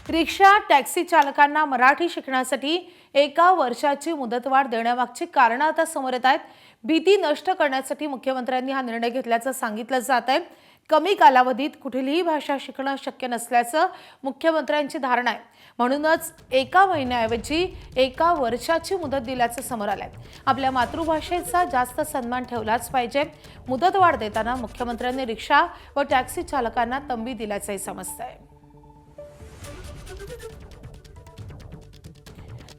Rickshaw taxi चालकांना मराठी शिकण्यासाठी 1 वर्षाची मुदतवाढ देण्यामागची कारणं आता समोर येत आहेत। भीती नष्ट करण्यासाठी मुख्यमंत्र्यांनी हा निर्णय घेतल्याचं सांगितलं जात आहे। कमी कालावधीत कुठलीही भाषा शिकणं शक्य नसल्याचं मुख्यमंत्र्यांची धारणा आहे। म्हणूनच 1 महिन्याऐवजी 1 वर्षाची मुदत दिल्याचं समोर आलंय। आपल्या मातृभाषेचा जास्त सन्मान ठेवलाच पाहिजे। मुदतवाढ देताना मुख्यमंत्र्यांनी रिक्षा व टॅक्सी चालकांना तंबी दिल्याचंही समजतंय।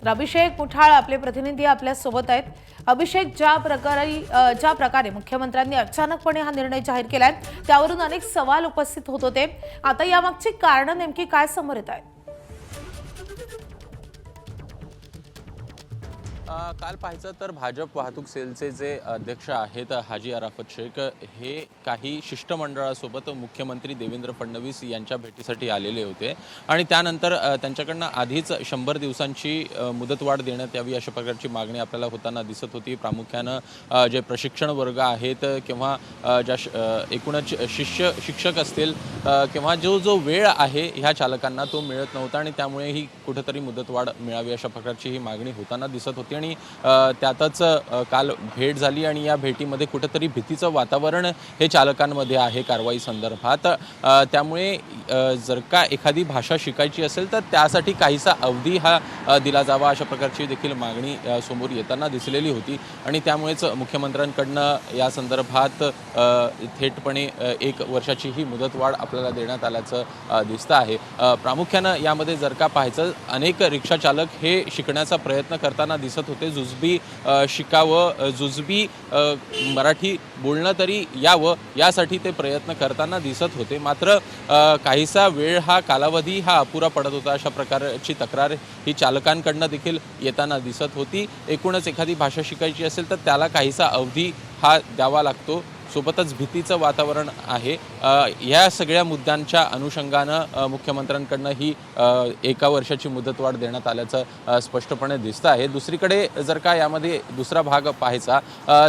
अभिषेक मुठाळ आपले प्रतिनिधी आपल्या सोबत आहेत। अभिषेक, ज्या प्रकारे मुख्यमंत्र्यांनी अचानकपणे हा निर्णय जाहीर केलाय त्यावरून अनेक सवाल उपस्थित होत होते। आता यामागची कारण नेमकी काय समोर येत आहेत? काल पाहायचं तर भाजप वाहतूक सेलचे जे अध्यक्ष आहेत हाजी अराफत शेख हे काही शिष्टमंडळासोबत मुख्यमंत्री देवेंद्र फडणवीस यांच्या भेटीसाठी आलेले होते आणि त्यानंतर त्यांच्याकडनं आधीच 100 दिवसांची मुदतवाढ देण्यात यावी अशा प्रकारची मागणी आपल्याला होताना दिसत होती। प्रामुख्यानं जे प्रशिक्षण वर्ग आहेत किंवा ज्या एकूणच शिक्षक असतील किंवा जो वेळ आहे ह्या चालकांना तो मिळत नव्हता आणि त्यामुळे ही कुठेतरी मुदतवाढ मिळावी अशा प्रकारची ही मागणी होताना दिसत होती आणि त्यातच काल भेट झाली आणि या भेटीमध्ये कुठेतरी भीतीचं वातावरण हे चालकांमध्ये आहे कारवाई संदर्भात। त्यामुळे जर का एखादी भाषा शिकायची असेल तर त्यासाठी काहीसा अवधी हा दिला जावा अशा प्रकारची देखील मागणी समोर येताना दिसलेली होती आणि त्यामुळेच मुख्यमंत्र्यांकडनं या संदर्भात थेटपणे 1 वर्षाची ही मुदतवाढ आपल्याला देण्यात आल्याचं दिसतं आहे। प्रामुख्यानं यामध्ये जर का पाहायचं अनेक रिक्षा चालक हे शिकण्याचा प्रयत्न करताना दिसत होते। जुजबी शिकावं, जुजबी मराठी बोलणं तरी यावं यासाठी ते प्रयत्न करताना दिसत होते। मात्र काहीसा वेळ हा कालावधी हा अपुरा पडत होता अशा प्रकारची तक्रार ही चालकांकडनं देखील येताना दिसत होती। एकूणच एखादी भाषा शिकायची असेल तर त्याला काहीसा अवधी हा द्यावा लागतो। सोबतच भीतीचं वातावरण आहे। या सगळ्या मुद्द्यांच्या अनुषंगानं मुख्यमंत्र्यांकडनं ही 1 वर्षाची मुदतवाढ देण्यात आल्याचं स्पष्टपणे दिसतं आहे। दुसरीकडे जर का यामध्ये दुसरा भाग पाहायचा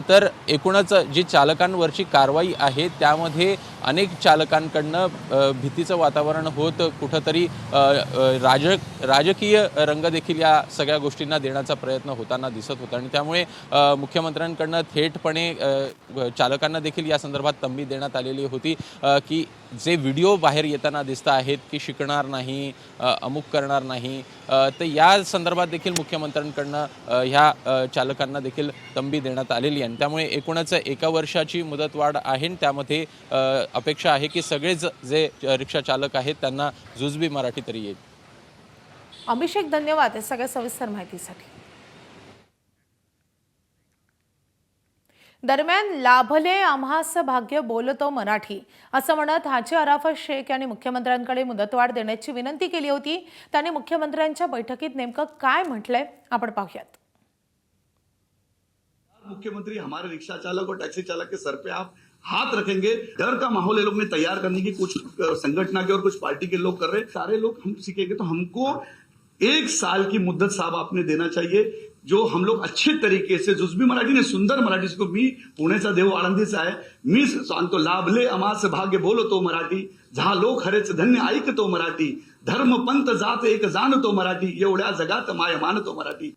तर एकूणच जी चालकांवरची कारवाई आहे त्यामध्ये अनेक चालकांकडनं भीतीचं वातावरण होत कुठंतरी राजकीय रंग देखील या सगळ्या गोष्टींना देण्याचा प्रयत्न होताना दिसत होता आणि त्यामुळे मुख्यमंत्र्यांकडनं थेटपणे चालकांना देखील या संदर्भात तंबी देण्यात आलेली होती की जे व्हिडिओ बाहेर येताना दिसत आहेत की शिकणार नाही, अमुक करणार नाही, तर या संदर्भात देखील मुख्यमंत्र्यांकडनं ह्या चालकांना देखील तंबी देण्यात आलेली आहे। त्यामुळे एकूणच 1 वर्षाची मुदतवाढ आहे आणि त्यामध्ये अपेक्षा आहे की सगळेच जे रिक्षा चालक आहेत त्यांना जुजबी मराठी तरी येईल। अभिषेक, धन्यवाद या सगळ्या सविस्तर माहितीसाठी। दरम्यान लाभले आम्हास भाग्य बोलतो मराठी असं म्हणत हाजी अराफत शेख यांनी मुख्यमंत्र्यांकडे मुदतवाढ देण्याची विनंती केली होती। त्यांनी मुख्यमंत्र्यांच्या बैठकीत नेमकं काय म्हटलंय आपण पाहूयात। मुख्यमंत्री हमारे रिक्शा चालक और टैक्सी चालक के सर पे आप हाथ रखेंगे। डर का माहौल ये लोग ने तैयार करने की कुछ संगठन के और कुछ पार्टी के लोग कर रहे, सारे लोग हम सीखेंगे तो हमको 1 साल की मुद्दत साहब आपने देना चाहिए, जो हम लोग अच्छे तरीके से जुजबी मराठी ने सुंदर मराठी को मी पुणेचा देव आळंदीचा आहे, मी सांगतो लाभले आम्हास भाग्य बोलतो मराठी, जहा लोक हरेच धन्य ऐकतो मराठी, धर्म पंथ जात एक जाणतो मराठी, एवढ्या जगात माय मानतो मराठी।